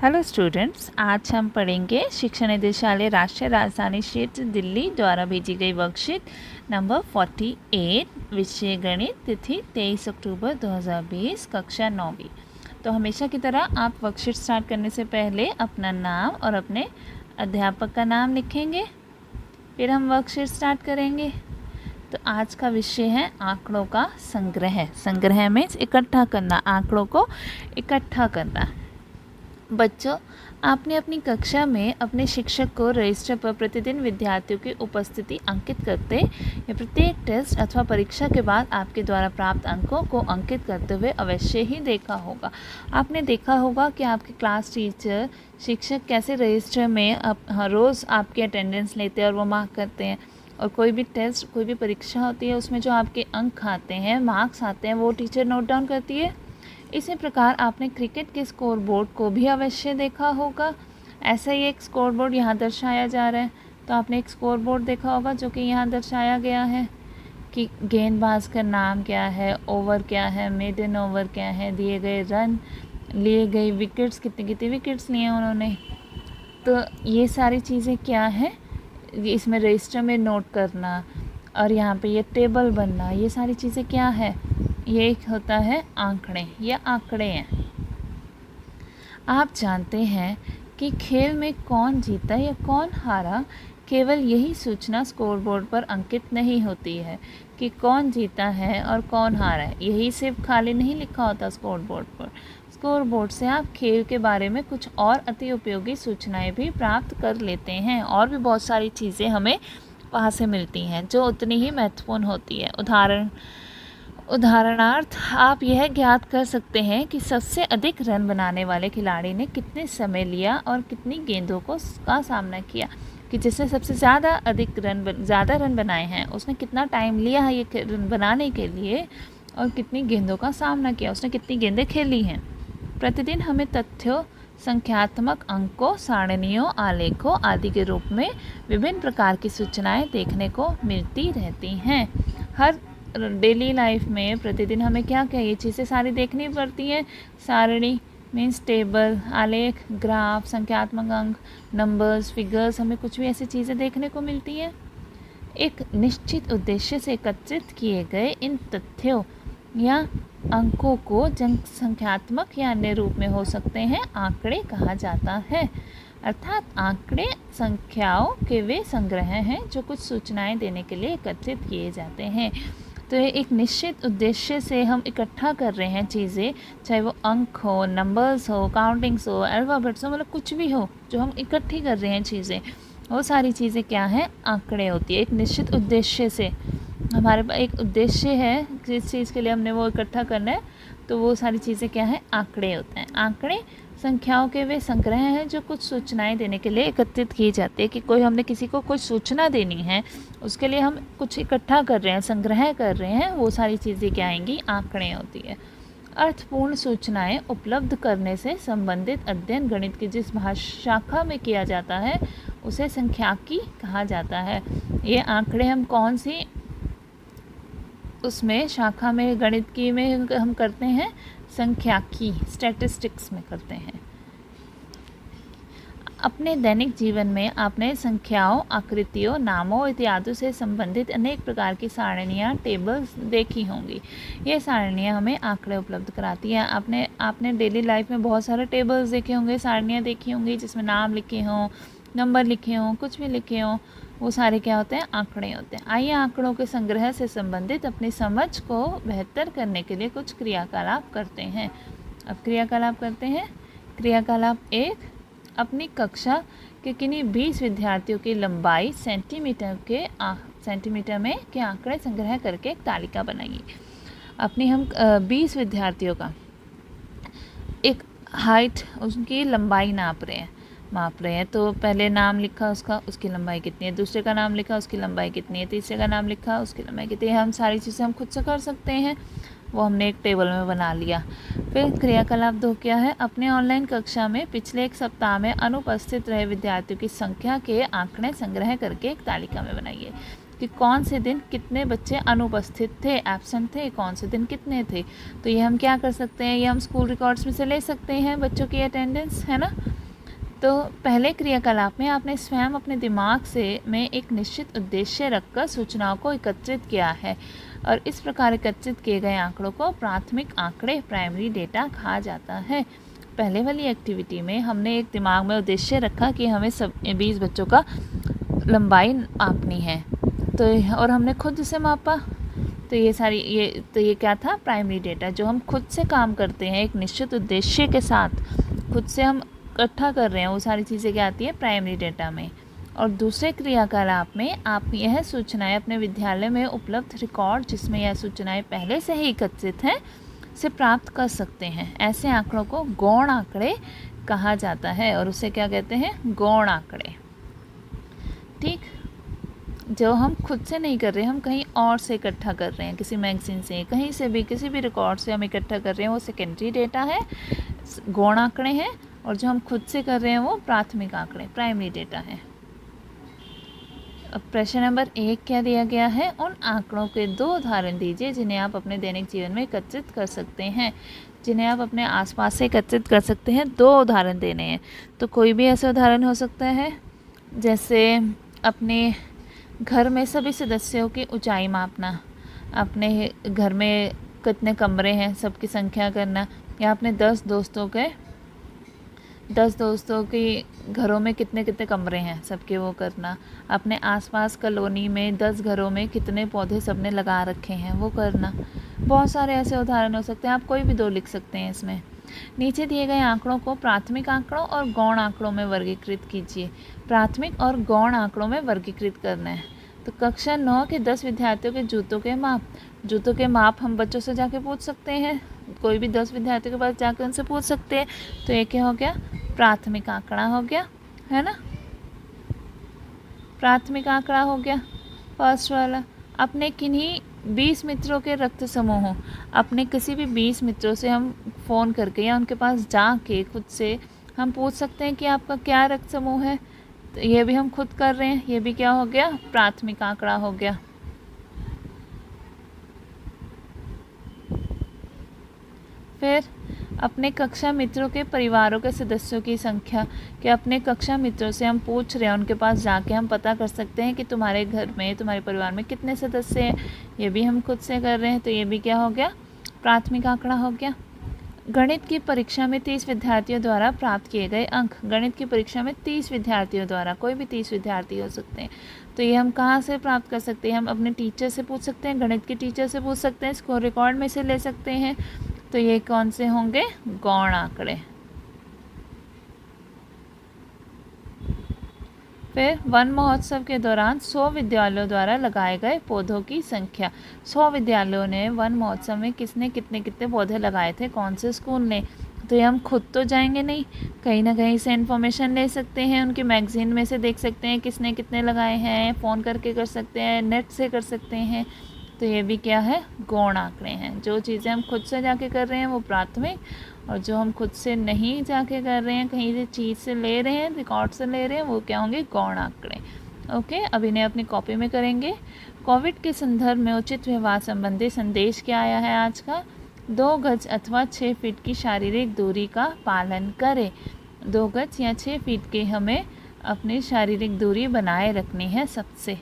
Hello students, आज हम पढ़ेंगे शिक्षा निदेशालय राष्ट्रीय राजधानी क्षेत्र दिल्ली द्वारा भेजी गई वर्कशीट नंबर 48, विषय गणित, तिथि 23 अक्टूबर 2020, कक्षा 9वीं। तो हमेशा की तरह आप वर्कशीट स्टार्ट करने से पहले अपना नाम और अपने अध्यापक का नाम लिखेंगे, फिर हम वर्कशीट स्टार्ट करेंगे। तो आज का विषय है आंकड़ों का संग्रह। संग्रह मीन्स इकट्ठा करना, आंकड़ों को इकट्ठा करना। बच्चों, आपने अपनी कक्षा में अपने शिक्षक को रजिस्टर पर प्रतिदिन विद्यार्थियों की उपस्थिति अंकित करते या प्रत्येक टेस्ट अथवा परीक्षा के बाद आपके द्वारा प्राप्त अंकों को अंकित करते हुए अवश्य ही देखा होगा। आपने देखा होगा कि आपके क्लास टीचर शिक्षक कैसे रजिस्टर में हर रोज़ आपकी अटेंडेंस लेते हैं और वो मार्क करते हैं। और कोई भी टेस्ट, कोई भी परीक्षा होती है, उसमें जो आपके अंक आते हैं, मार्क्स आते हैं, वो टीचर नोट डाउन करती है। इसी प्रकार आपने क्रिकेट के स्कोर बोर्ड को भी अवश्य देखा होगा। ऐसा ही एक स्कोर बोर्ड यहाँ दर्शाया जा रहा है। तो आपने एक स्कोर बोर्ड देखा होगा जो कि यहाँ दर्शाया गया है कि गेंदबाज का नाम क्या है, ओवर क्या है, मेडन ओवर क्या है, दिए गए रन, लिए गए विकेट्स, कितने कितने विकेट्स लिए उन्होंने। तो ये सारी चीज़ें क्या है, इसमें रजिस्टर में नोट करना और यहाँ पे ये टेबल बनना, ये सारी चीज़ें क्या है, ये एक होता है आंकड़े या आंकड़े हैं। आप जानते हैं कि खेल में कौन जीता या कौन हारा, केवल यही सूचना स्कोरबोर्ड पर अंकित नहीं होती है कि कौन जीता है और कौन हारा है। यही सिर्फ खाली नहीं लिखा होता स्कोरबोर्ड पर। स्कोरबोर्ड से आप खेल के बारे में कुछ और अति उपयोगी सूचनाएं भी प्राप्त कर लेते हैं और भी बहुत सारी चीज़ें हमें वहाँ से मिलती हैं जो उतनी ही महत्वपूर्ण होती है। उदाहरणार्थ आप यह ज्ञात कर सकते हैं कि सबसे अधिक रन बनाने वाले खिलाड़ी ने कितने समय लिया और कितनी गेंदों का सामना किया, कि जिसने सबसे ज़्यादा रन बनाए हैं उसने कितना टाइम लिया है ये रन बनाने के लिए और कितनी गेंदों का सामना किया, उसने कितनी गेंदें खेली हैं। प्रतिदिन हमें तथ्यों, संख्यात्मक अंकों, सारणियों, आलेखों आदि के रूप में विभिन्न प्रकार की सूचनाएं देखने को मिलती रहती हैं। हर डेली लाइफ में प्रतिदिन हमें क्या क्या ये चीज़ें सारी देखनी पड़ती हैं। सारणी मीन्स टेबल, आलेख, ग्राफ, संख्यात्मक अंक, नंबर्स, फिगर्स, हमें कुछ भी ऐसी चीज़ें देखने को मिलती हैं। एक निश्चित उद्देश्य से एकत्रित किए गए इन तथ्यों या अंकों को संख्यात्मक या अन्य रूप में हो सकते हैं आंकड़े कहा जाता है। अर्थात आंकड़े संख्याओं के वे संग्रह हैं जो कुछ सूचनाएं देने के लिए एकत्रित किए जाते हैं। तो ये एक निश्चित उद्देश्य से हम इकट्ठा कर रहे हैं चीज़ें, चाहे वो अंक हो, नंबर्स हो, काउंटिंग्स हो, अल्फ़ाबेट्स हो, मतलब कुछ भी हो जो हम इकट्ठी कर रहे हैं चीज़ें, वो सारी चीज़ें क्या हैं, आंकड़े होती है। एक निश्चित उद्देश्य से हमारे पास एक उद्देश्य है जिस चीज़ के लिए हमने वो इकट्ठा करना है, तो वो सारी चीज़ें क्या हैं, आंकड़े होते हैं। आंकड़े संख्याओं के वे संग्रह हैं जो कुछ सूचनाएं देने के लिए एकत्रित किए जाते हैं। कि कोई हमने किसी को कुछ सूचना देनी है, उसके लिए हम कुछ इकट्ठा कर रहे हैं, संग्रह कर रहे हैं, वो सारी चीज़ें क्या आएंगी, आंकड़े होती है। अर्थपूर्ण सूचनाएं उपलब्ध करने से संबंधित अध्ययन गणित की जिस शाखा में किया जाता है उसे सांख्यिकी कहा जाता है। ये आंकड़े हम कौन सी उसमें शाखा में, गणित की में हम करते हैं, सांख्यिकी, स्टैटिस्टिक्स में करते हैं। अपने दैनिक जीवन में आपने संख्याओं, आकृतियों, नामों इत्यादि से संबंधित अनेक प्रकार की सारणियाँ, टेबल्स देखी होंगी। ये सारणियाँ हमें आंकड़े उपलब्ध कराती हैं। आपने डेली लाइफ में बहुत सारे टेबल्स देखे होंगे, सारणियाँ देखी होंगी जिसमें नाम लिखे हों, नंबर लिखे हों, कुछ भी लिखे हों, वो सारे क्या होते हैं, आंकड़े होते हैं। आइए आंकड़ों के संग्रह से संबंधित अपनी समझ को बेहतर करने के लिए कुछ क्रियाकलाप करते हैं। अब क्रियाकलाप करते हैं। क्रियाकलाप 1, अपनी कक्षा के किन्हीं 20 विद्यार्थियों की लंबाई सेंटीमीटर में के आंकड़े संग्रह करके एक तालिका बनाइए। अपनी हम 20 विद्यार्थियों का एक हाइट, उनकी लंबाई माप रहे हैं। तो पहले नाम लिखा उसका, उसकी लंबाई कितनी है, दूसरे का नाम लिखा, उसकी लंबाई कितनी है, तीसरे का नाम लिखा, उसकी लंबाई कितनी है। हम सारी चीज़ें हम खुद से कर सकते हैं, वो हमने एक टेबल में बना लिया। फिर क्रियाकलाप 2 क्या है, अपने ऑनलाइन कक्षा में पिछले एक सप्ताह में अनुपस्थित रहे विद्यार्थियों की संख्या के आंकड़े संग्रह करके एक तालिका में बनाइए कि कौन से दिन कितने बच्चे अनुपस्थित थे, एब्सेंट थे, कौन से दिन कितने थे। तो ये हम क्या कर सकते हैं, ये हम स्कूल रिकॉर्ड्स में से ले सकते हैं, बच्चों की अटेंडेंस है ना। तो पहले क्रियाकलाप में आपने स्वयं अपने दिमाग में एक निश्चित उद्देश्य रखकर सूचनाओं को एकत्रित किया है और इस प्रकार एकत्रित किए गए आंकड़ों को प्राथमिक आंकड़े प्राइमरी डेटा कहा जाता है। पहले वाली एक्टिविटी में हमने एक दिमाग में उद्देश्य रखा कि हमें 20 बच्चों का लंबाई मापनी है, तो और हमने खुद उसे मापा। तो ये क्या था, प्राइमरी डेटा, जो हम खुद से काम करते हैं एक निश्चित उद्देश्य के साथ, खुद से हम इकट्ठा कर रहे हैं, वो सारी चीज़ें क्या आती है प्राइमरी डेटा में। और दूसरे क्रियाकलाप में आप यह सूचनाएं अपने विद्यालय में उपलब्ध रिकॉर्ड, जिसमें यह सूचनाएं पहले से ही एकत्रित हैं, से प्राप्त कर सकते हैं। ऐसे आंकड़ों को गौण आंकड़े कहा जाता है और उसे क्या कहते हैं, गौण आंकड़े। ठीक, जो हम खुद से नहीं कर रहे, हम कहीं और से इकट्ठा कर रहे हैं, किसी मैगजीन से, कहीं से भी, किसी भी रिकॉर्ड से हम इकट्ठा कर रहे हैं, वो सेकेंडरी डेटा है, गौण आंकड़े हैं। और जो हम खुद से कर रहे हैं वो प्राथमिक आंकड़े प्राइमरी डेटा है। अब प्रश्न नंबर 1 क्या दिया गया है, उन आंकड़ों के 2 उदाहरण दीजिए जिन्हें आप अपने दैनिक जीवन में एकत्रित कर सकते हैं, जिन्हें आप अपने आसपास से एकत्रित कर सकते हैं। 2 उदाहरण देने हैं, तो कोई भी ऐसा उदाहरण हो सकता है, जैसे अपने घर में सभी सदस्यों की ऊंचाई मापना, अपने घर में कितने कमरे हैं सबकी संख्या करना, या अपने 10 दोस्तों के घरों में कितने कितने कमरे हैं सबके वो करना, अपने आसपास कॉलोनी में 10 घरों में कितने पौधे सबने लगा रखे हैं वो करना। बहुत सारे ऐसे उदाहरण हो सकते हैं, आप कोई भी 2 लिख सकते हैं इसमें। नीचे दिए गए आंकड़ों को प्राथमिक आंकड़ों और गौण आंकड़ों में वर्गीकृत कीजिए। प्राथमिक और गौण आंकड़ों में वर्गीकृत करना है। तो कक्षा 9 के 10 विद्यार्थियों के जूतों के माप हम बच्चों से जाके पूछ सकते हैं, कोई भी 10 विद्यार्थियों के पास जाकर उनसे पूछ सकते हैं। तो ये क्या हो गया, प्राथमिक आंकड़ा हो गया, है ना, प्राथमिक आंकड़ा हो गया फर्स्ट वाला। अपने किन्हीं 20 मित्रों के रक्त समूहों, अपने किसी भी 20 मित्रों से हम फ़ोन करके या उनके पास जाके खुद से हम पूछ सकते हैं कि आपका क्या रक्त समूह है। तो ये भी हम खुद कर रहे हैं, ये भी क्या हो गया, प्राथमिक आंकड़ा हो गया। फिर अपने कक्षा मित्रों के परिवारों के सदस्यों की संख्या, कि अपने कक्षा मित्रों से हम पूछ रहे हैं, उनके पास जाके हम पता कर सकते हैं कि तुम्हारे घर में, तुम्हारे परिवार में कितने सदस्य हैं, ये भी हम खुद से कर रहे हैं। तो ये भी क्या हो गया, प्राथमिक आंकड़ा हो गया। गणित की परीक्षा में 30 विद्यार्थियों द्वारा प्राप्त किए गए अंक, गणित की परीक्षा में 30 विद्यार्थियों द्वारा, कोई भी 30 विद्यार्थी हो सकते हैं। तो ये हम कहाँ से प्राप्त कर सकते हैं, हम अपने टीचर से पूछ सकते हैं, गणित के टीचर से पूछ सकते हैं, स्कोर रिकॉर्ड में से ले सकते हैं। तो ये कौन से होंगे, गौण आंकड़े। फिर वन महोत्सव के दौरान 100 विद्यालयों द्वारा लगाए गए पौधों की संख्या। 100 विद्यालयों ने वन महोत्सव में किसने कितने कितने पौधे लगाए थे, कौन से स्कूल ने। तो ये हम खुद तो जाएंगे नहीं, कहीं ना कहीं से इन्फॉर्मेशन ले सकते हैं, उनकी मैगजीन में से देख सकते हैं किसने कितने लगाए हैं, फ़ोन करके कर सकते हैं, नेट से कर सकते हैं। तो ये भी क्या है, गौण आंकड़े हैं। जो चीज़ें हम खुद से जाके कर रहे हैं वो प्राथमिक, और जो हम खुद से नहीं जाके कर रहे हैं, कहीं से चीज़ से ले रहे हैं, रिकॉर्ड से ले रहे हैं, वो क्या होंगे, गौण आंकड़े। ओके, अब इन्हें अपनी कॉपी में करेंगे। कोविड के संदर्भ में उचित व्यवहार संबंधी संदेश क्या आया है आज का, 2 गज अथवा 6 फीट की शारीरिक दूरी का पालन करें। 2 गज या 6 फीट की हमें अपनी शारीरिक दूरी बनाए रखनी है सबसे।